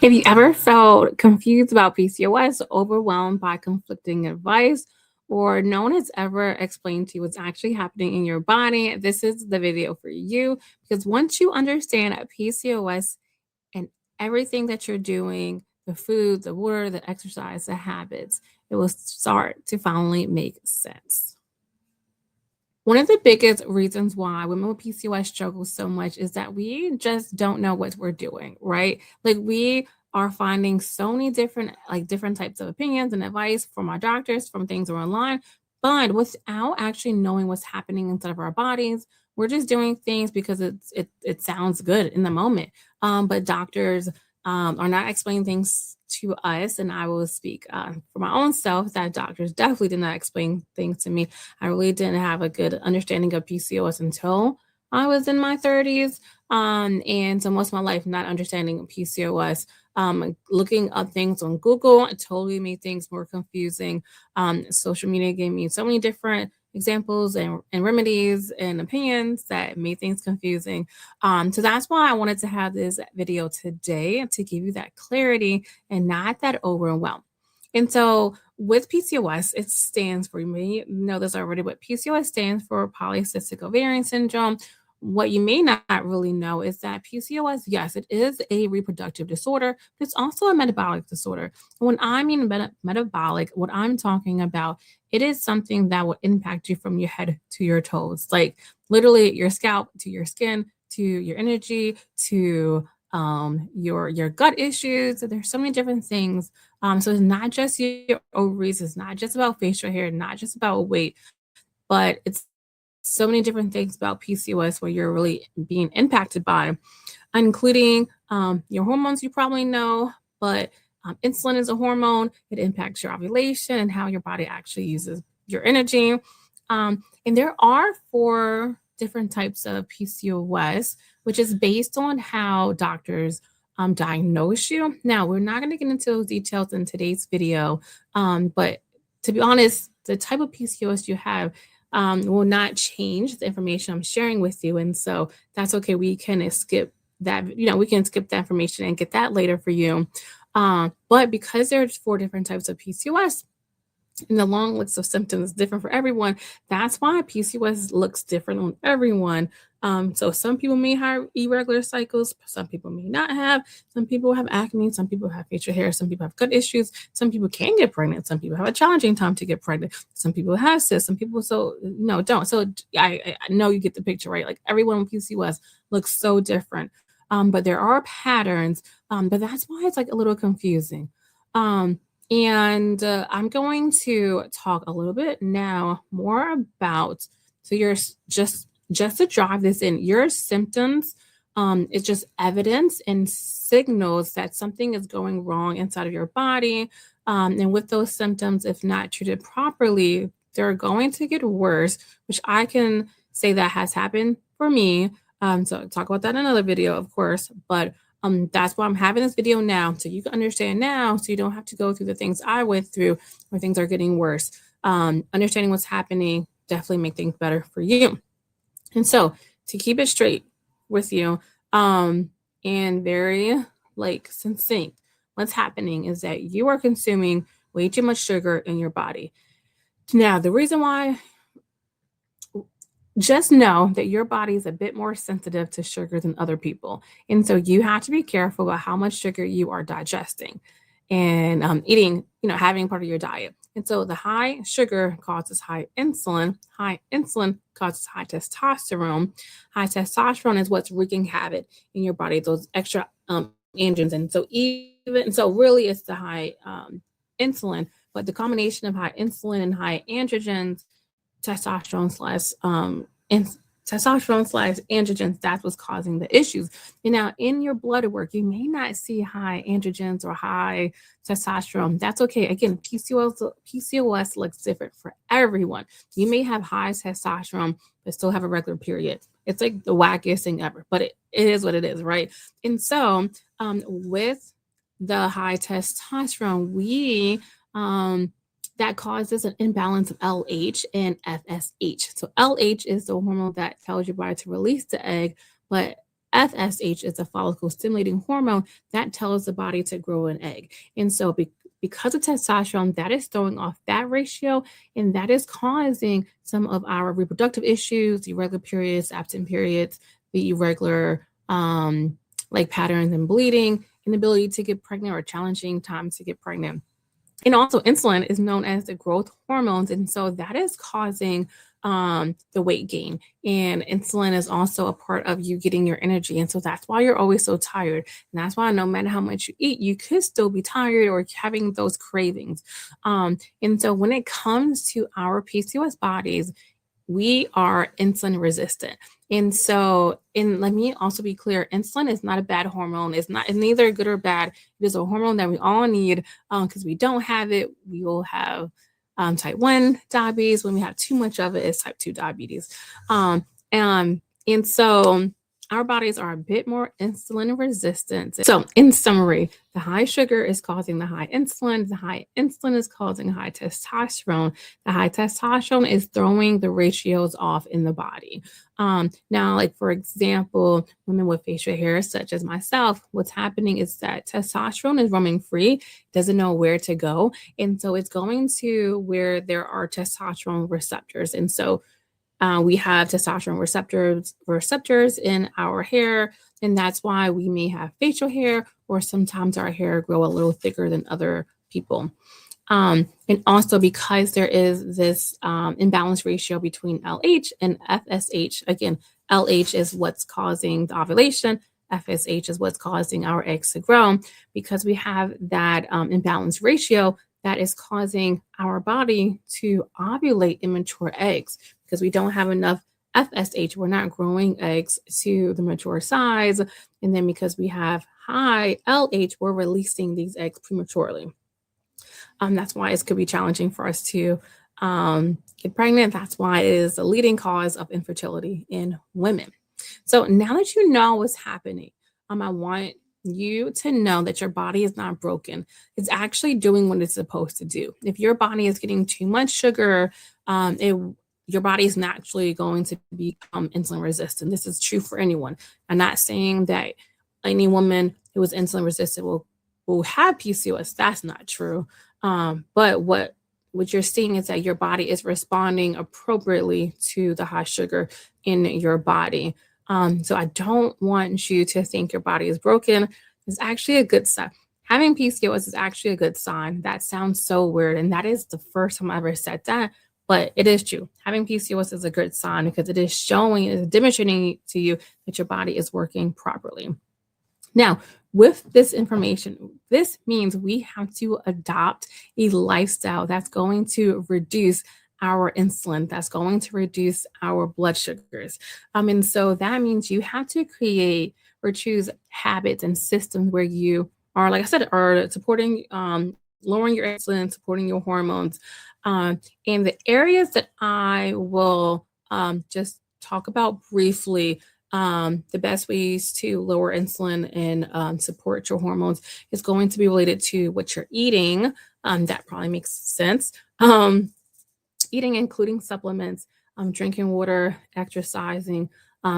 Have you ever felt confused about PCOS, overwhelmed by conflicting advice, or no one has ever explained to you what's actually happening in your body? This is the video for you because once you understand PCOS and everything that you're doing, the food, the water, the exercise, the habits, it will start to finally make sense. One of the biggest reasons why women with PCOS struggle so much is that we just don't know what we're doing, right? Like we are finding so many different types of opinions and advice from our doctors, from things that are online, but without actually knowing what's happening inside of our bodies, we're just doing things because it sounds good in the moment. But doctors are not explaining things to us, and I will speak for my own self that doctors definitely did not explain things to me. I really didn't have a good understanding of PCOS until I was in my 30s. And so most of my life not understanding PCOS, looking up things on Google, it totally made things more confusing. Social media gave me so many different examples and remedies and opinions that made things confusing. So that's why I wanted to have this video today to give you that clarity and not that overwhelm. And so with PCOS, it stands for, you may know this already, but PCOS stands for polycystic ovarian syndrome. What you may not really know is that PCOS, yes, it is a reproductive disorder, but it's also a metabolic disorder. When I mean metabolic, what I'm talking about, it is something that will impact you from your head to your toes, like literally your scalp to your skin to your energy to your gut issues. There's so many different things. So it's not just your ovaries, it's not just about facial hair, not just about weight, but it's so many different things about PCOS where you're really being impacted by, including your hormones, you probably know, but insulin is a hormone. It impacts your ovulation and how your body actually uses your energy. And there are four different types of PCOS, which is based on how doctors diagnose you. Now, we're not going to get into those details in today's video, but to be honest, the type of PCOS you have will not change the information I'm sharing with you. And so that's okay. We can skip that, we can skip that information and get that later for you. But because there's four different types of PCOS, and the long list of symptoms is different for everyone. That's why PCOS looks different on everyone. So some people may have irregular cycles, some people may not have. Some people have acne, some people have facial hair, some people have gut issues, some people can get pregnant, some people have a challenging time to get pregnant, some people have cysts, some people don't. So I know you get the picture, right? Like everyone with PCOS looks so different. But there are patterns, but that's why it's like a little confusing. And I'm going to talk a little bit now more about, so you're just to drive this in, your symptoms, it's just evidence and signals that something is going wrong inside of your body. And with those symptoms, if not treated properly, they're going to get worse, which I can say that has happened for me. So I'll talk about that in another video, of course, but that's why I'm having this video now, so you can understand now, so you don't have to go through the things I went through where things are getting worse. Understanding what's happening definitely make things better for you. And so to keep it straight with you, and very succinct, what's happening is that you are consuming way too much sugar in your body. Now, the reason why, just know that your body is a bit more sensitive to sugar than other people. And so you have to be careful about how much sugar you are digesting and eating, having part of your diet. And so the high sugar causes high insulin. High insulin causes high testosterone. High testosterone is what's wreaking havoc in your body, those extra androgens. And so really it's the high insulin, but the combination of high insulin and high androgens, testosterone slash androgens, that's what's causing the issues. And now in your blood work, you may not see high androgens or high testosterone. That's okay. Again, PCOS looks different for everyone. You may have high testosterone, but still have a regular period. It's like the wackiest thing ever, but it is what it is, right? And so with the high testosterone, that causes an imbalance of LH and FSH. So LH is the hormone that tells your body to release the egg, but FSH is a follicle stimulating hormone that tells the body to grow an egg. And so, because of testosterone, that is throwing off that ratio, and that is causing some of our reproductive issues, irregular periods, absent periods, the irregular like patterns and bleeding, inability to get pregnant, or challenging times to get pregnant. And also, insulin is known as the growth hormones, and so that is causing the weight gain. And insulin is also a part of you getting your energy, and so that's why you're always so tired. And that's why no matter how much you eat, you could still be tired or having those cravings. And so when it comes to our PCOS bodies, we are insulin resistant. And so, and let me also be clear, insulin is not a bad hormone. It's neither good or bad. It is a hormone that we all need, because we don't have it, we will have type 1 diabetes. When we have too much of it, it's type 2 diabetes. And so our bodies are a bit more insulin resistant. So, in summary, the high sugar is causing the high insulin. The high insulin is causing high testosterone. The high testosterone is throwing the ratios off in the body. Now, like for example, women with facial hair, such as myself, what's happening is that testosterone is roaming free, doesn't know where to go. And so it's going to where there are testosterone receptors. And so we have testosterone receptors in our hair, and that's why we may have facial hair, or sometimes our hair grow a little thicker than other people. And also because there is this imbalance ratio between LH and FSH. Again, LH is what's causing the ovulation. FSH is what's causing our eggs to grow. Because we have that imbalance ratio, that is causing our body to ovulate immature eggs, because we don't have enough FSH. We're not growing eggs to the mature size. And then because we have high LH, we're releasing these eggs prematurely. That's why it could be challenging for us to get pregnant. That's why it is a leading cause of infertility in women. So now that you know what's happening, I want you to know that your body is not broken. It's actually doing what it's supposed to do. If your body is getting too much sugar, your body is naturally going to become insulin resistant. This is true for anyone. I'm not saying that any woman who is insulin resistant will have PCOS. That's not true. But what you're seeing is that your body is responding appropriately to the high sugar in your body. So I don't want you to think your body is broken. It's actually a good sign. Having PCOS is actually a good sign. That sounds so weird, and that is the first time I ever said that, but it is true. Having PCOS is a good sign, because it is showing, it is demonstrating to you that your body is working properly. Now, with this information, this means we have to adopt a lifestyle that's going to reduce our insulin, that's going to reduce our blood sugars. And so that means you have to create or choose habits and systems where you are, like I said, are supporting, lowering your insulin, supporting your hormones. And the areas that I will just talk about briefly, the best ways to lower insulin and support your hormones is going to be related to what you're eating. That probably makes sense. Eating, including supplements, drinking water, exercising,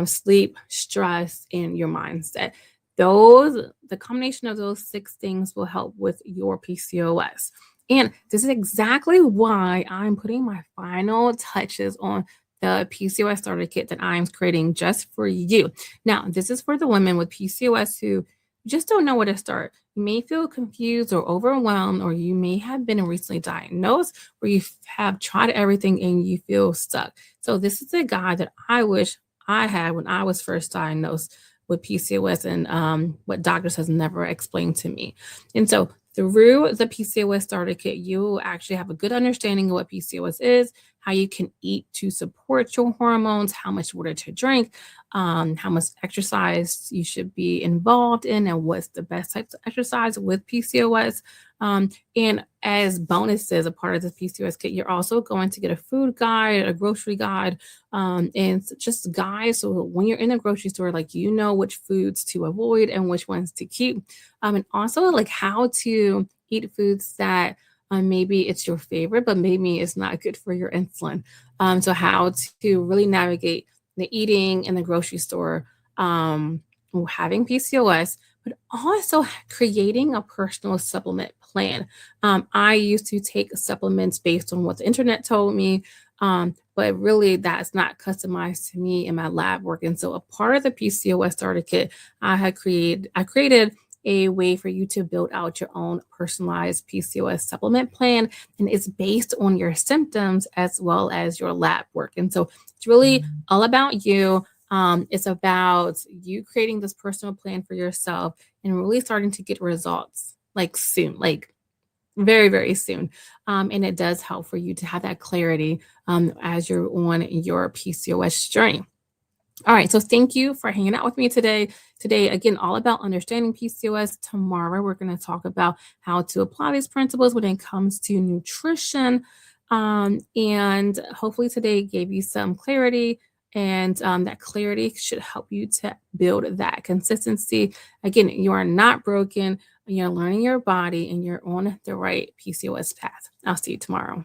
sleep, stress, and your mindset. The combination of those 6 things will help with your PCOS. And this is exactly why I'm putting my final touches on the PCOS starter kit that I'm creating just for you. Now, this is for the women with PCOS who just don't know where to start. You may feel confused or overwhelmed, or you may have been recently diagnosed, or you have tried everything and you feel stuck. So this is a guide that I wish I had when I was first diagnosed with PCOS, and what doctors has never explained to me. And so through the PCOS starter kit, you will actually have a good understanding of what PCOS is, how you can eat to support your hormones, how much water to drink, how much exercise you should be involved in, and what's the best types of exercise with PCOS. And as bonuses, a part of the PCOS kit, you're also going to get a food guide, a grocery guide, and just guides. So when you're in the grocery store, like, you know which foods to avoid and which ones to keep. And also like how to eat foods that maybe it's your favorite, but maybe it's not good for your insulin. So how to really navigate the eating in the grocery store having PCOS, but also creating a personal supplement plan. I used to take supplements based on what the internet told me, but really that's not customized to me in my lab work. And so a part of the PCOS starter kit I created a way for you to build out your own personalized PCOS supplement plan. And it's based on your symptoms as well as your lab work. And so it's really all about you. It's about you creating this personal plan for yourself and really starting to get results like soon, like very, very soon. And it does help for you to have that clarity as you're on your PCOS journey. All right, so thank you for hanging out with me today. Today, again, all about understanding PCOS. Tomorrow, we're going to talk about how to apply these principles when it comes to nutrition. And hopefully, today gave you some clarity, and that clarity should help you to build that consistency. Again, you are not broken, you're learning your body, and you're on the right PCOS path. I'll see you tomorrow.